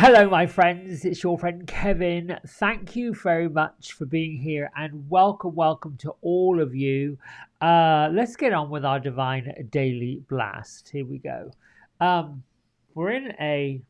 Hello, my friends. It's your friend Kevin. Thank you very much for being here and welcome to all of you. Let's get on with our divine daily blast. Here we go. Um, we're in a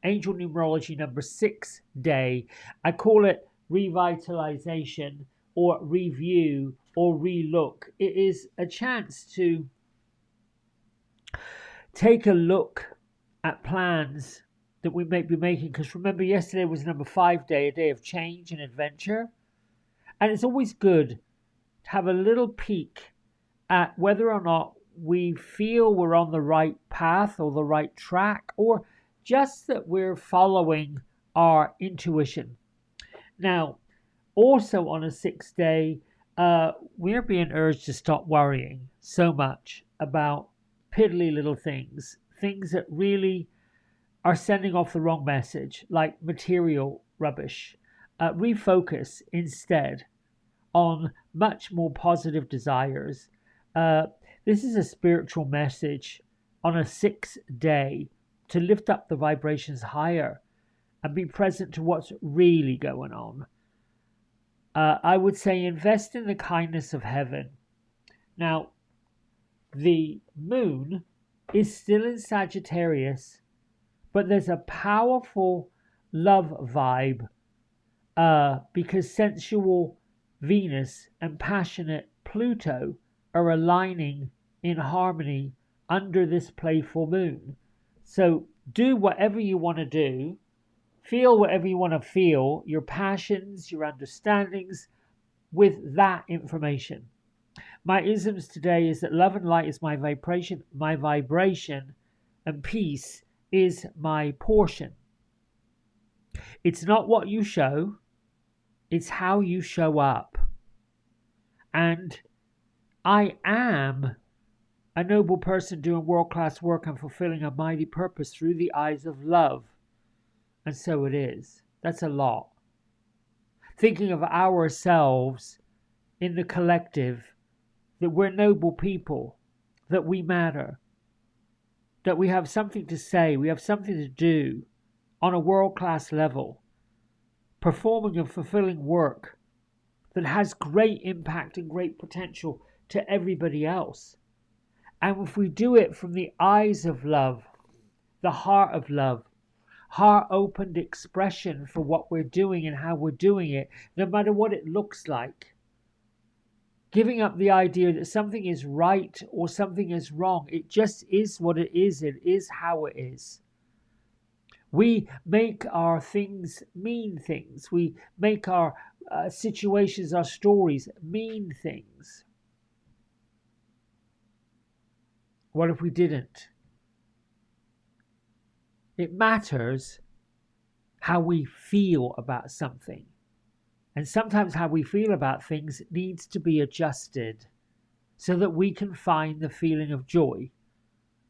angel numerology number 6 day. I call it revitalization or review or relook. It is a chance to take a look at plans that we may be making, because remember, yesterday was number 5 day, a day of change and adventure, and it's always good to have a little peek at whether or not we feel we're on the right path or the right track, or just that we're following our intuition. Now, also on a 6 day, we're being urged to stop worrying so much about piddly little things that really are sending off the wrong message, like material rubbish. Refocus instead on much more positive desires. This is a spiritual message on a 6 day to lift up the vibrations higher and be present to what's really going on. I would say invest in the kindness of heaven. Now, the moon is still in Sagittarius, but there's a powerful love vibe because sensual Venus and passionate Pluto are aligning in harmony under this playful moon. So do whatever you want to do, feel whatever you want to feel, your passions, your understandings with that information. My isms today is that love and light is my vibration, and peace is my portion. It's not what you show, it's how you show up. And I am a noble person doing world-class work and fulfilling a mighty purpose through the eyes of love. And so it is. That's a lot. Thinking of ourselves in the collective, that we're noble people, that we matter, that we have something to say, we have something to do on a world-class level, performing and fulfilling work that has great impact and great potential to everybody else. And if we do it from the eyes of love, the heart of love, heart-opened expression for what we're doing and how we're doing it, no matter what it looks like, giving up the idea that something is right or something is wrong. It just is what it is. It is how it is. We make our things mean things. We make our situations, our stories mean things. What if we didn't? It matters how we feel about something. And sometimes how we feel about things needs to be adjusted so that we can find the feeling of joy,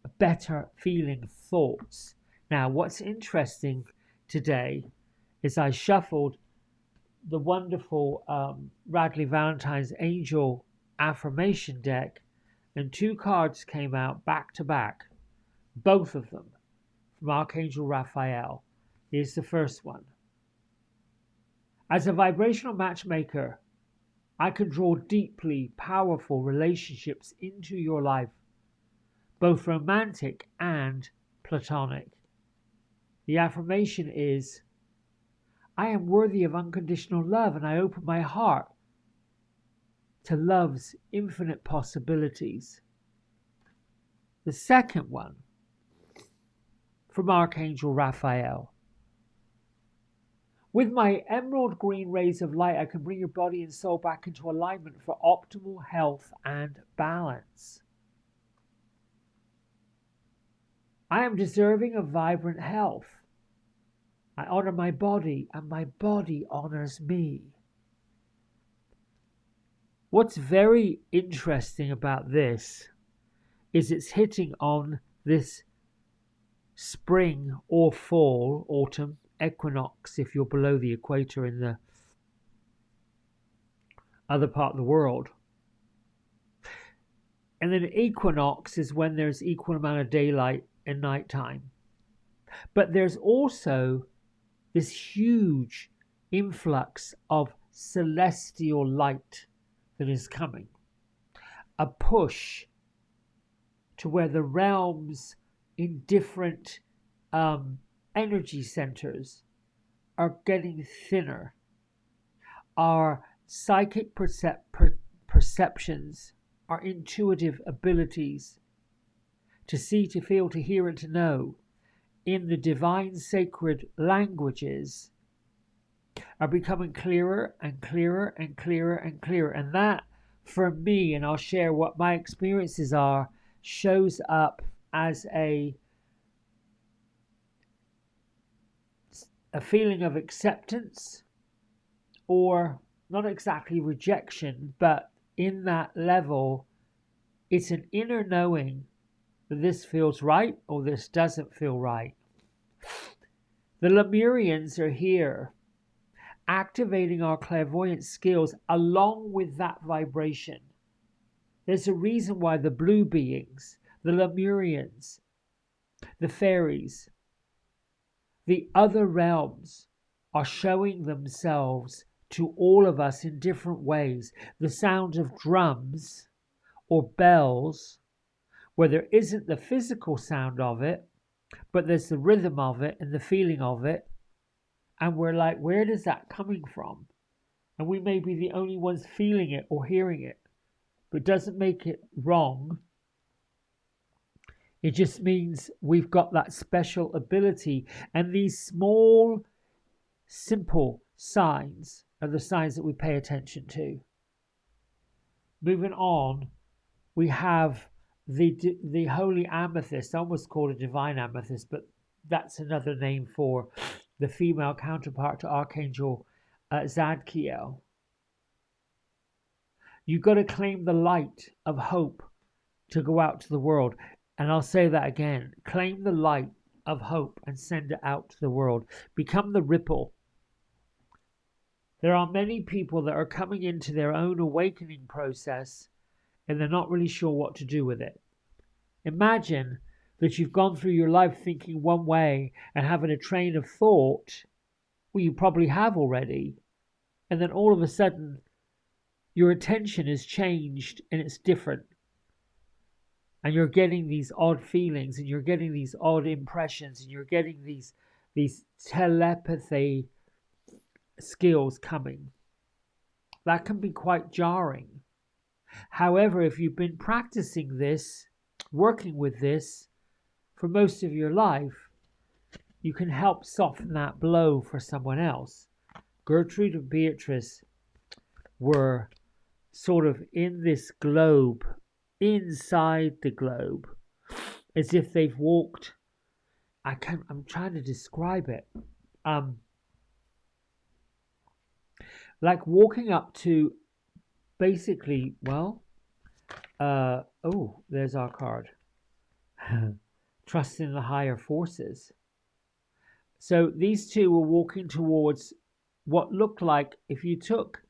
a better feeling thoughts. Now, what's interesting today is I shuffled the wonderful Radley Valentine's Angel Affirmation deck, and 2 cards came out back to back, both of them from Archangel Raphael. Here's the first one. As a vibrational matchmaker, I can draw deeply powerful relationships into your life, both romantic and platonic. The affirmation is, I am worthy of unconditional love, and I open my heart to love's infinite possibilities. The second one, from Archangel Raphael. With my emerald green rays of light, I can bring your body and soul back into alignment for optimal health and balance. I am deserving of vibrant health. I honor my body, and my body honors me. What's very interesting about this is it's hitting on this spring or fall, autumn, equinox if you're below the equator in the other part of the world. And then equinox is when there's equal amount of daylight and nighttime. But there's also this huge influx of celestial light that is coming. A push to where the realms in different energy centers are getting thinner. Our psychic perceptions, our intuitive abilities to see, to feel, to hear, and to know in the divine sacred languages are becoming clearer and clearer and clearer and clearer. And that, for me, and I'll share what my experiences are, shows up as a feeling of acceptance, or not exactly rejection, but in that level, it's an inner knowing that this feels right or this doesn't feel right. The Lemurians are here, activating our clairvoyant skills along with that vibration. There's a reason why the blue beings, the Lemurians, the fairies, the other realms are showing themselves to all of us in different ways. The sound of drums or bells, where there isn't the physical sound of it, but there's the rhythm of it and the feeling of it. And we're like, where is that coming from? And we may be the only ones feeling it or hearing it, but it doesn't make it wrong. It just means we've got that special ability. And these small, simple signs are the signs that we pay attention to. Moving on, we have the holy amethyst, almost called a divine amethyst, but that's another name for the female counterpart to Archangel Zadkiel. You've got to claim the light of hope to go out to the world. And I'll say that again. Claim the light of hope and send it out to the world. Become the ripple. There are many people that are coming into their own awakening process and they're not really sure what to do with it. Imagine that you've gone through your life thinking one way and having a train of thought, well, you probably have already, and then all of a sudden your attention has changed and it's different. And you're getting these odd feelings and you're getting these odd impressions and you're getting these telepathy skills coming. That can be quite jarring. However, if you've been practicing this, working with this for most of your life, you can help soften that blow for someone else. Gertrude and Beatrice were sort of in this globe, inside the globe, as if they've walked. I'm trying to describe it. Like walking up to basically, well, oh, there's our card. Trust in the higher forces. So these two were walking towards what looked like, if you took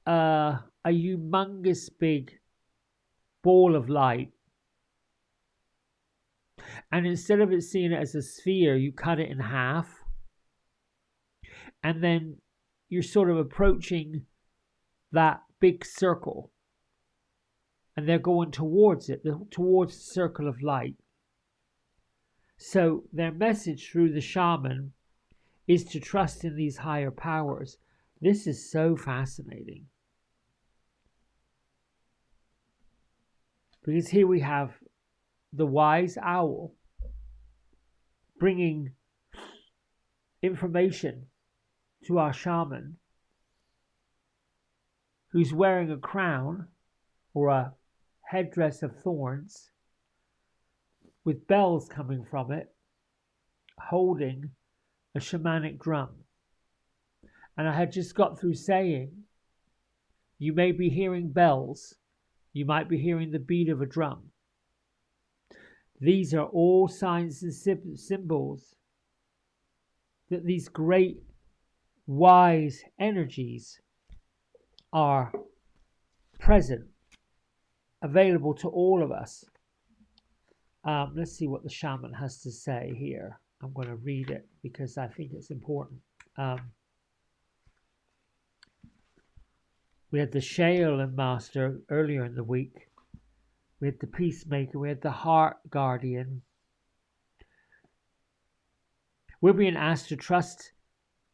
a humongous big ball of light, and instead of it seeing it as a sphere, you cut it in half, and then you're sort of approaching that big circle, and they're going towards it, towards the circle of light. So their message through the shaman is to trust in these higher powers. This is so fascinating. Because here we have the wise owl bringing information to our shaman, who's wearing a crown or a headdress of thorns with bells coming from it, holding a shamanic drum. And I had just got through saying, you may be hearing bells, you might be hearing the beat of a drum. These are all signs and symbols that these great wise energies are present, available to all of us. Let's see what the shaman has to say here. I'm going to read it because I think it's important. We had the Shaolin Master earlier in the week. We had the Peacemaker. We had the Heart Guardian. We're being asked to trust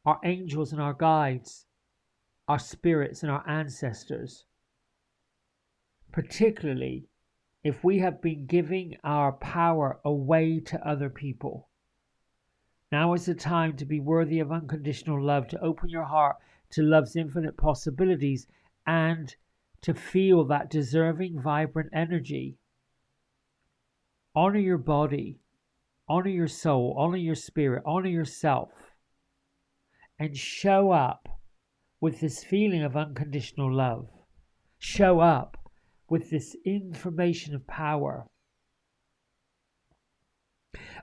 our angels and our guides, our spirits and our ancestors, particularly if we have been giving our power away to other people. Now is the time to be worthy of unconditional love, to open your heart to love's infinite possibilities, and to feel that deserving, vibrant energy. Honor your body, honor your soul, honor your spirit, honor yourself, and show up with this feeling of unconditional love. Show up with this information of power.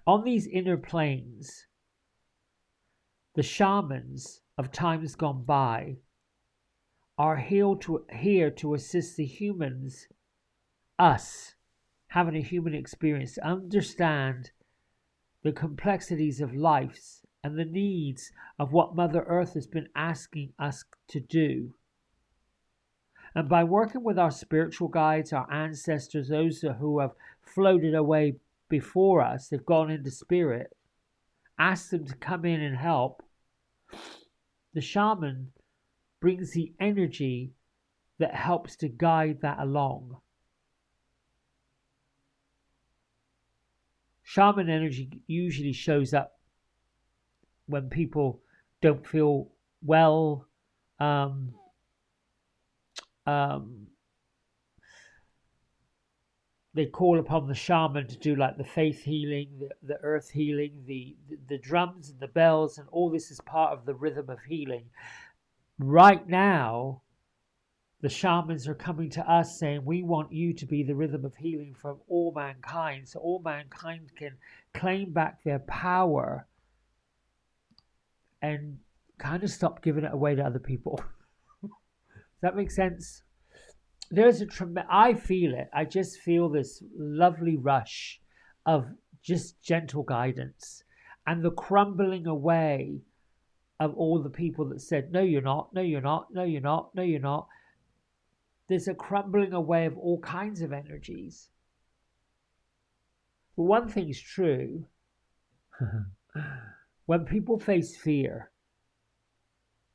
On these inner planes, the shamans of times gone by are here to assist the humans, us, having a human experience, to understand the complexities of life and the needs of what Mother Earth has been asking us to do. And by working with our spiritual guides, our ancestors, those who have floated away before us, they've gone into spirit, ask them to come in and help. The shaman brings the energy that helps to guide that along. Shaman energy usually shows up when people don't feel well, they call upon the shaman to do like the faith healing, the earth healing, the drums and the bells, and all this is part of the rhythm of healing. Right now, the shamans are coming to us saying, we want you to be the rhythm of healing for all mankind, so all mankind can claim back their power and kind of stop giving it away to other people. Does that make sense? There's I feel it. I just feel this lovely rush of just gentle guidance and the crumbling away of all the people that said, no, you're not, no, you're not, no, you're not, no, you're not. There's a crumbling away of all kinds of energies. But one thing's true. When people face fear,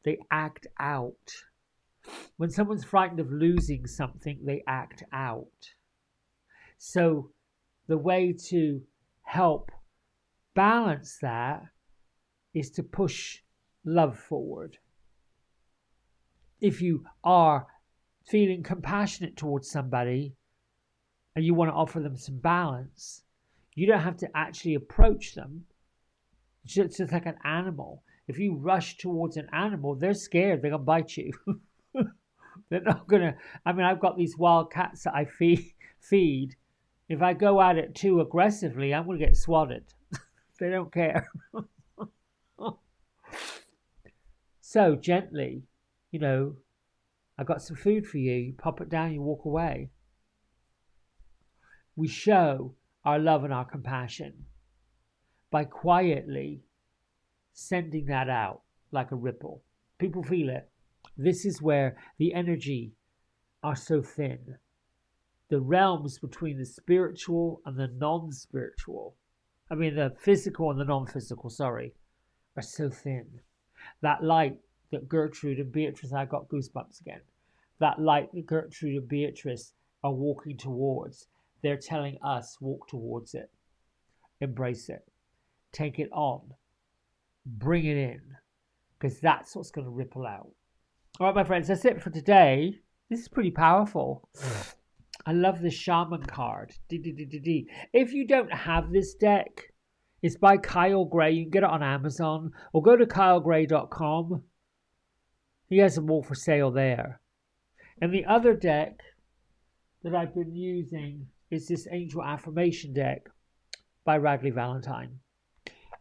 they act out. When someone's frightened of losing something, they act out. So the way to help balance that is to push love forward. If you are feeling compassionate towards somebody and you want to offer them some balance, you don't have to actually approach them. It's just like an animal. If you rush towards an animal, they're scared, they're going to bite you. They're not going to. I mean, I've got these wild cats that I feed. If I go at it too aggressively, I'm going to get swatted. They don't care. So gently, I got some food for you. You pop it down, you walk away. We show our love and our compassion by quietly sending that out like a ripple. People feel it. This is where the energy are so thin. The realms between the spiritual and the non-spiritual, the physical and the non-physical, are so thin. That light that Gertrude and Beatrice, I got goosebumps again. That light that Gertrude and Beatrice are walking towards, they're telling us, walk towards it. Embrace it. Take it on. Bring it in. Because that's what's going to ripple out. All right, my friends, that's it for today. This is pretty powerful. I love the Shaman card. If you don't have this deck, it's by Kyle Gray. You can get it on Amazon or go to kylegray.com. He has them all for sale there. And the other deck that I've been using is this Angel Affirmation deck by Radley Valentine.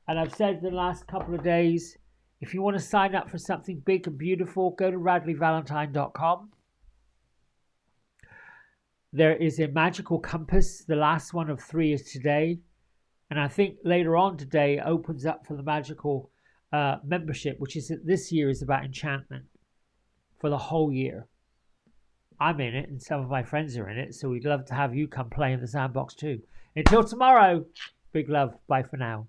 And I've said the last couple of days, if you want to sign up for something big and beautiful, go to radleyvalentine.com. There is a magical compass. The last one of 3 is today. And I think later on today it opens up for the magical membership, which is this year is about enchantment for the whole year. I'm in it, and some of my friends are in it, so we'd love to have you come play in the sandbox too. Until tomorrow, big love. Bye for now.